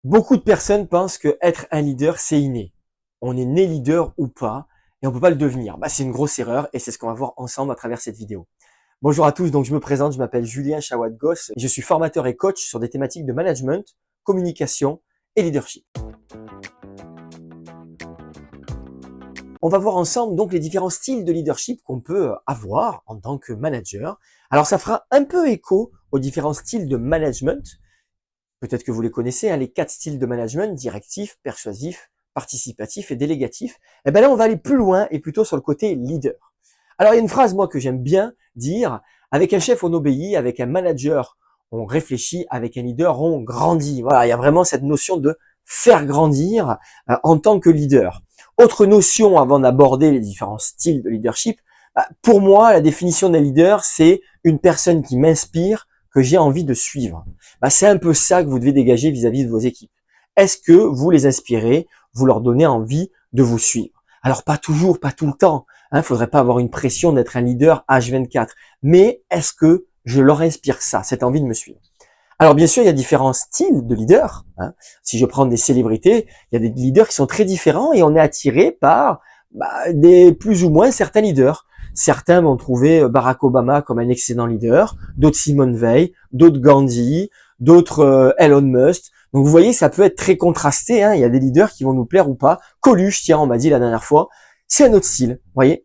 Beaucoup de personnes pensent que être un leader, c'est inné. On est né leader ou pas, et on peut pas le devenir. C'est une grosse erreur, et c'est ce qu'on va voir ensemble à travers cette vidéo. Bonjour à tous, donc je me présente, je m'appelle Julien Chawat-Goss, et je suis formateur et coach sur des thématiques de management, communication et leadership. On va voir ensemble donc les différents styles de leadership qu'on peut avoir en tant que manager. Alors ça fera un peu écho aux différents styles de management. Peut-être que vous les connaissez, les 4 styles de management: directif, persuasif, participatif et délégatif. Et bien là, on va aller plus loin et plutôt sur le côté leader. Alors, il y a une phrase, moi, que j'aime bien dire: avec un chef, on obéit, avec un manager, on réfléchit, avec un leader, on grandit. Voilà, il y a vraiment cette notion de faire grandir en tant que leader. Autre notion avant d'aborder les différents styles de leadership, pour moi, la définition d'un leader, c'est une personne qui m'inspire, que j'ai envie de suivre. C'est un peu ça que vous devez dégager vis-à-vis de vos équipes. Est-ce que vous les inspirez, vous leur donnez envie de vous suivre? Alors pas toujours, pas tout le temps. Faudrait pas avoir une pression d'être un leader H24. Mais est-ce que je leur inspire ça, cette envie de me suivre? Alors bien sûr, il y a différents styles de leaders. Si je prends des célébrités, il y a des leaders qui sont très différents et on est attiré par des plus ou moins certains leaders. Certains vont trouver Barack Obama comme un excellent leader, d'autres Simone Veil, d'autres Gandhi, d'autres Elon Musk. Donc vous voyez, ça peut être très contrasté. Il y a des leaders qui vont nous plaire ou pas. Coluche, tiens, on m'a dit la dernière fois, c'est un autre style. Vous voyez.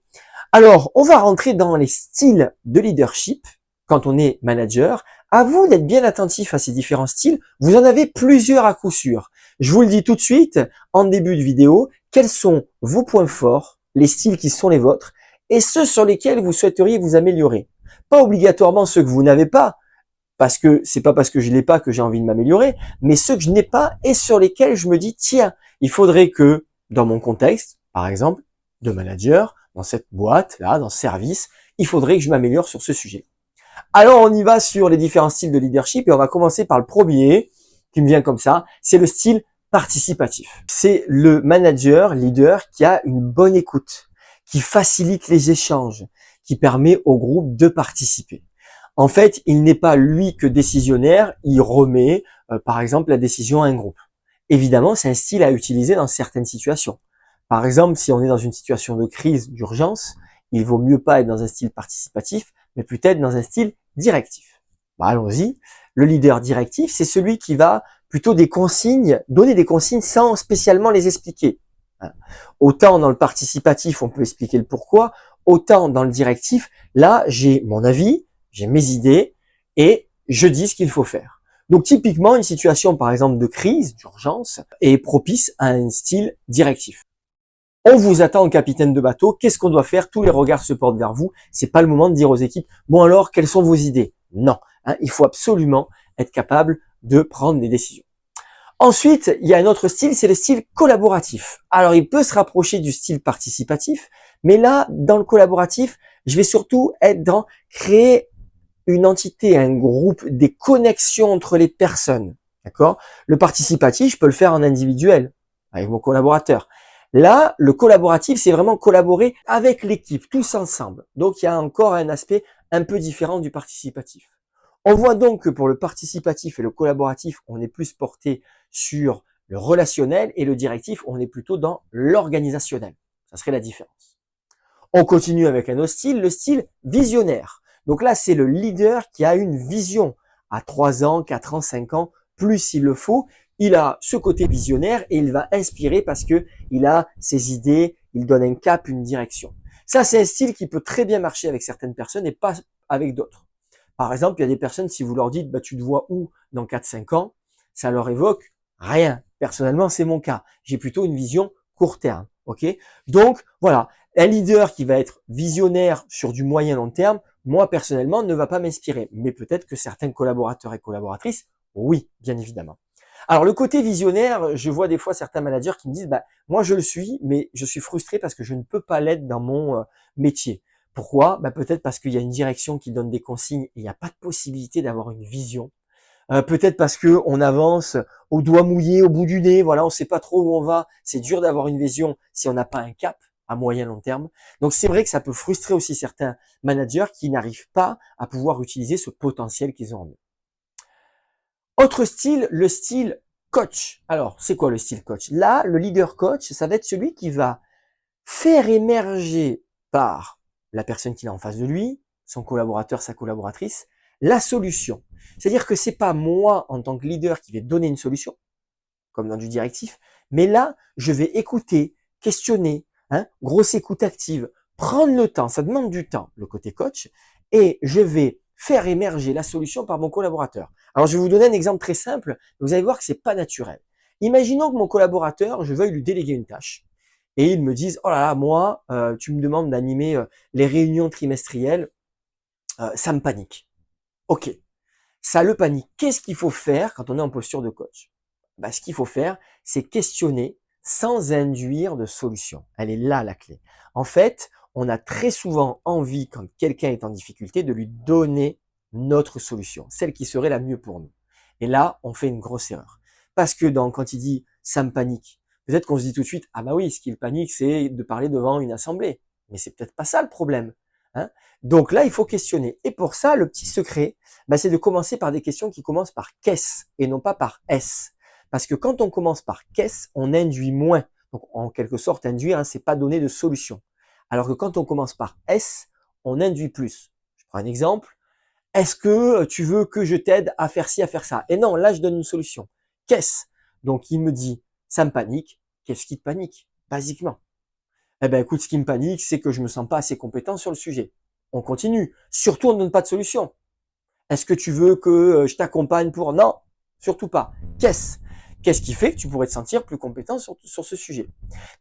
Alors, on va rentrer dans les styles de leadership quand on est manager. À vous d'être bien attentif à ces différents styles. Vous en avez plusieurs à coup sûr. Je vous le dis tout de suite, en début de vidéo, quels sont vos points forts, les styles qui sont les vôtres, et ceux sur lesquels vous souhaiteriez vous améliorer. Pas obligatoirement ceux que vous n'avez pas, parce que c'est pas parce que je l'ai pas que j'ai envie de m'améliorer, mais ceux que je n'ai pas et sur lesquels je me dis, tiens, il faudrait que, dans mon contexte, par exemple, de manager, dans cette boîte-là, dans ce service, il faudrait que je m'améliore sur ce sujet. Alors, on y va sur les différents styles de leadership et on va commencer par le premier qui me vient comme ça, c'est le style participatif. C'est le manager, leader qui a une bonne écoute, qui facilite les échanges, qui permet au groupe de participer. En fait, il n'est pas lui que décisionnaire, il remet par exemple la décision à un groupe. Évidemment, c'est un style à utiliser dans certaines situations. Par exemple, si on est dans une situation de crise, d'urgence, il vaut mieux pas être dans un style participatif, mais peut-être dans un style directif. Allons-y. Le leader directif, c'est celui qui va plutôt donner des consignes sans spécialement les expliquer. Autant dans le participatif, on peut expliquer le pourquoi, autant dans le directif, là, j'ai mon avis, j'ai mes idées et je dis ce qu'il faut faire. Donc typiquement, une situation par exemple de crise, d'urgence, est propice à un style directif. On vous attend au capitaine de bateau, qu'est-ce qu'on doit faire? Tous les regards se portent vers vous. C'est pas le moment de dire aux équipes, bon alors, quelles sont vos idées? Non, il faut absolument être capable de prendre des décisions. Ensuite, il y a un autre style, c'est le style collaboratif. Alors, il peut se rapprocher du style participatif, mais là, dans le collaboratif, je vais surtout être dans créer une entité, un groupe, des connexions entre les personnes. D'accord? Le participatif, je peux le faire en individuel, avec mon collaborateur. Là, le collaboratif, c'est vraiment collaborer avec l'équipe, tous ensemble. Donc, il y a encore un aspect un peu différent du participatif. On voit donc que pour le participatif et le collaboratif, on est plus porté sur le relationnel et le directif, on est plutôt dans l'organisationnel. Ça serait la différence. On continue avec un autre style, le style visionnaire. Donc là, c'est le leader qui a une vision à 3 ans, 4 ans, 5 ans, plus s'il le faut. Il a ce côté visionnaire et il va inspirer parce que il a ses idées, il donne un cap, une direction. Ça, c'est un style qui peut très bien marcher avec certaines personnes et pas avec d'autres. Par exemple, il y a des personnes, si vous leur dites, tu te vois où dans 4-5 ans, ça leur évoque rien. Personnellement, c'est mon cas. J'ai plutôt une vision court terme. Ok? Donc, voilà. Un leader qui va être visionnaire sur du moyen long terme, moi, personnellement, ne va pas m'inspirer. Mais peut-être que certains collaborateurs et collaboratrices, oui, bien évidemment. Alors, le côté visionnaire, je vois des fois certains managers qui me disent, moi, je le suis, mais je suis frustré parce que je ne peux pas l'être dans mon métier. Pourquoi? Peut-être parce qu'il y a une direction qui donne des consignes et il n'y a pas de possibilité d'avoir une vision. Peut-être parce que on avance au doigt mouillé, au bout du nez, voilà, on ne sait pas trop où on va. C'est dur d'avoir une vision si on n'a pas un cap à moyen long terme. Donc c'est vrai que ça peut frustrer aussi certains managers qui n'arrivent pas à pouvoir utiliser ce potentiel qu'ils ont en eux. Autre style, le style coach. Alors, c'est quoi le style coach? Là, le leader coach, ça va être celui qui va faire émerger par la personne qu'il a en face de lui, son collaborateur, sa collaboratrice, la solution. C'est-à-dire que c'est pas moi, en tant que leader, qui vais donner une solution, comme dans du directif, mais là, je vais écouter, questionner, grosse écoute active, prendre le temps, ça demande du temps, le côté coach, et je vais faire émerger la solution par mon collaborateur. Alors, je vais vous donner un exemple très simple, vous allez voir que c'est pas naturel. Imaginons que mon collaborateur, je veuille lui déléguer une tâche, et ils me disent, oh là là, moi, tu me demandes d'animer les réunions trimestrielles, ça me panique. Ok, ça le panique. Qu'est-ce qu'il faut faire quand on est en posture de coach? Ce qu'il faut faire, c'est questionner sans induire de solution. Elle est là la clé. En fait, on a très souvent envie, quand quelqu'un est en difficulté, de lui donner notre solution, celle qui serait la mieux pour nous. Et là, on fait une grosse erreur. Parce que quand il dit « ça me panique », peut-être qu'on se dit tout de suite « ah bah oui, ce qui le panique, c'est de parler devant une assemblée ». Mais c'est peut-être pas ça le problème. Donc là, il faut questionner. Et pour ça, le petit secret, c'est de commencer par des questions qui commencent par « qu'est-ce » et non pas par « est-ce ». Parce que quand on commence par « qu'est-ce », on induit moins. Donc en quelque sorte, induire, c'est pas donner de solution. Alors que quand on commence par « est-ce », on induit plus. Je prends un exemple. Est-ce que tu veux que je t'aide à faire ci, à faire ça? Et non, là, je donne une solution. Qu'est-ce? Donc il me dit « ça me panique ». Qu'est-ce qui te panique? Basiquement. Eh ben écoute, ce qui me panique, c'est que je me sens pas assez compétent sur le sujet. On continue. Surtout, on ne donne pas de solution. Est-ce que tu veux que je t'accompagne pour... Non, surtout pas. Qu'est-ce? Qu'est-ce qui fait que tu pourrais te sentir plus compétent sur ce sujet?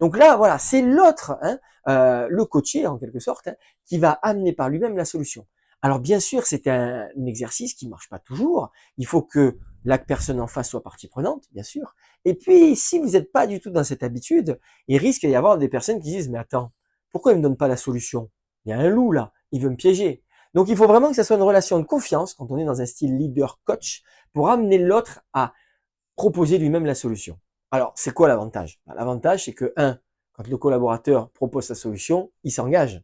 Donc là, voilà, c'est l'autre, le coaché en quelque sorte, qui va amener par lui-même la solution. Alors bien sûr, c'est un exercice qui marche pas toujours. Il faut que la personne en face soit partie prenante, bien sûr. Et puis, si vous n'êtes pas du tout dans cette habitude, il risque d'y avoir des personnes qui disent, mais attends, pourquoi il me donne pas la solution? Il y a un loup là, il veut me piéger. Donc, il faut vraiment que ça soit une relation de confiance quand on est dans un style leader-coach pour amener l'autre à proposer lui-même la solution. Alors, c'est quoi l'avantage? L'avantage, c'est que, quand le collaborateur propose sa solution, il s'engage.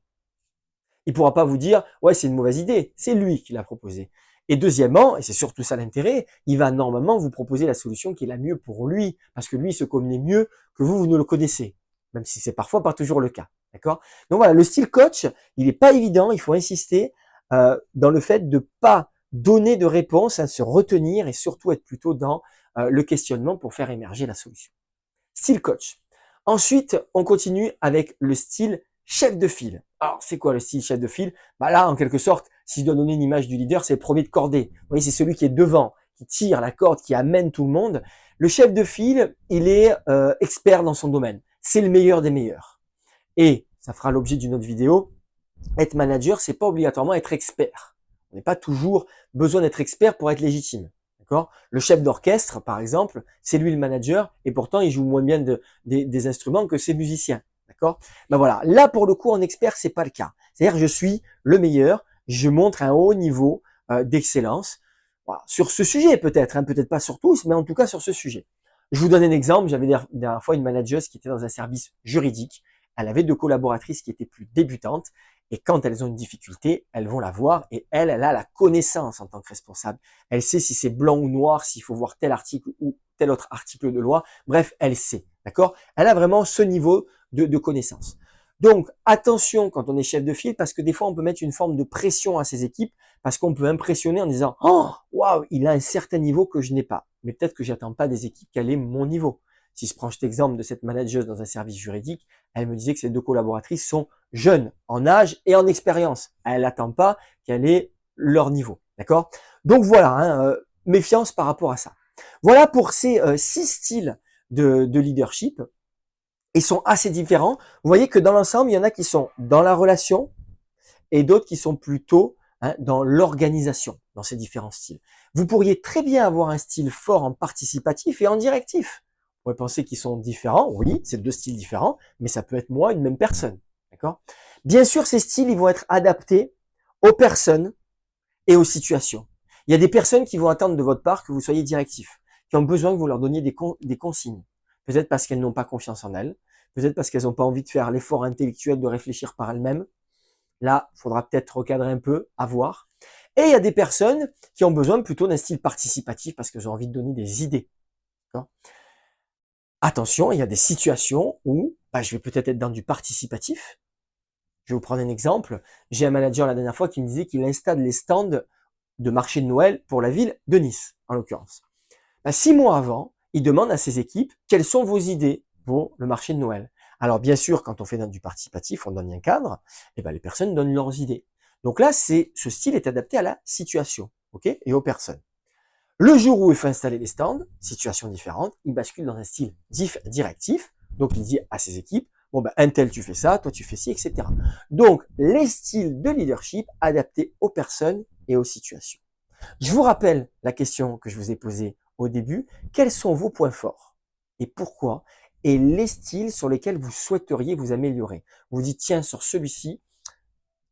Il pourra pas vous dire, ouais, c'est une mauvaise idée. C'est lui qui l'a proposé. Et deuxièmement, et c'est surtout ça l'intérêt, il va normalement vous proposer la solution qui est la mieux pour lui, parce que lui, il se connaît mieux que vous ne le connaissez. Même si c'est parfois pas toujours le cas. D'accord? Donc voilà, le style coach, il n'est pas évident, il faut insister dans le fait de pas donner de réponse, se retenir et surtout être plutôt dans le questionnement pour faire émerger la solution. Style coach. Ensuite, on continue avec le style chef de file. Alors, c'est quoi le style chef de file? Là, en quelque sorte, si je dois donner une image du leader, c'est le premier de cordée. Vous voyez, c'est celui qui est devant, qui tire la corde, qui amène tout le monde. Le chef de file, il est expert dans son domaine. C'est le meilleur des meilleurs. Et ça fera l'objet d'une autre vidéo. Être manager, c'est pas obligatoirement être expert. On n'est pas toujours besoin d'être expert pour être légitime. D'accord? Le chef d'orchestre, par exemple, c'est lui le manager, et pourtant il joue moins bien des instruments que ses musiciens. D'accord? Voilà. Là, pour le coup, en expert, c'est pas le cas. C'est-à-dire, je suis le meilleur, je montre un haut niveau d'excellence. Voilà. Sur ce sujet, peut-être, peut-être pas sur tous, mais en tout cas sur ce sujet. Je vous donne un exemple. J'avais la dernière fois une manageuse qui était dans un service juridique. Elle avait 2 collaboratrices qui étaient plus débutantes. Et quand elles ont une difficulté, elles vont la voir et elle a la connaissance en tant que responsable. Elle sait si c'est blanc ou noir, s'il faut voir tel article ou tel autre article de loi. Bref, elle sait. D'accord? Elle a vraiment ce niveau de connaissance. Donc, attention quand on est chef de file, parce que des fois, on peut mettre une forme de pression à ses équipes, parce qu'on peut impressionner en disant « Oh, waouh, il a un certain niveau que je n'ai pas. » Mais peut-être que j'attends pas des équipes qu'elle ait mon niveau. Si je prends cet exemple de cette manageuse dans un service juridique, elle me disait que ses 2 collaboratrices sont jeunes en âge et en expérience. Elle n'attend pas qu'elle ait leur niveau. D'accord? Donc voilà, méfiance par rapport à ça. Voilà pour ces 6 styles de leadership. Ils sont assez différents. Vous voyez que dans l'ensemble, il y en a qui sont dans la relation et d'autres qui sont plutôt dans l'organisation, dans ces différents styles. Vous pourriez très bien avoir un style fort en participatif et en directif. Vous pourriez penser qu'ils sont différents. Oui, c'est 2 styles différents, mais ça peut être moi, une même personne. D'accord? Bien sûr, ces styles, ils vont être adaptés aux personnes et aux situations. Il y a des personnes qui vont attendre de votre part que vous soyez directif, qui ont besoin que vous leur donniez des consignes. Peut-être parce qu'elles n'ont pas confiance en elles, peut-être parce qu'elles n'ont pas envie de faire l'effort intellectuel de réfléchir par elles-mêmes. Là, il faudra peut-être recadrer un peu, à voir. Et il y a des personnes qui ont besoin plutôt d'un style participatif parce qu'elles ont envie de donner des idées. D'accord. Attention, il y a des situations où je vais peut-être être dans du participatif. Je vais vous prendre un exemple. J'ai un manager la dernière fois qui me disait qu'il installe les stands de marché de Noël pour la ville de Nice, en l'occurrence. 6 mois avant, il demande à ses équipes quelles sont vos idées pour le marché de Noël. Alors bien sûr, quand on fait du participatif, on donne un cadre, et les personnes donnent leurs idées. Donc là, ce style est adapté à la situation, ok, et aux personnes. Le jour où il faut installer les stands, situation différente, il bascule dans un style directif. Donc il dit à ses équipes, bon un tel tu fais ça, toi tu fais ci, etc. Donc les styles de leadership adaptés aux personnes et aux situations. Je vous rappelle la question que je vous ai posée au début. Quels sont vos points forts et pourquoi? Et les styles sur lesquels vous souhaiteriez vous améliorer. Vous dites, tiens, sur celui-ci,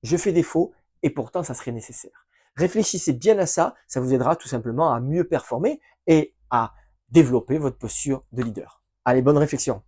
je fais défaut et pourtant ça serait nécessaire. Réfléchissez bien à ça, ça vous aidera tout simplement à mieux performer et à développer votre posture de leader. Allez, bonne réflexion.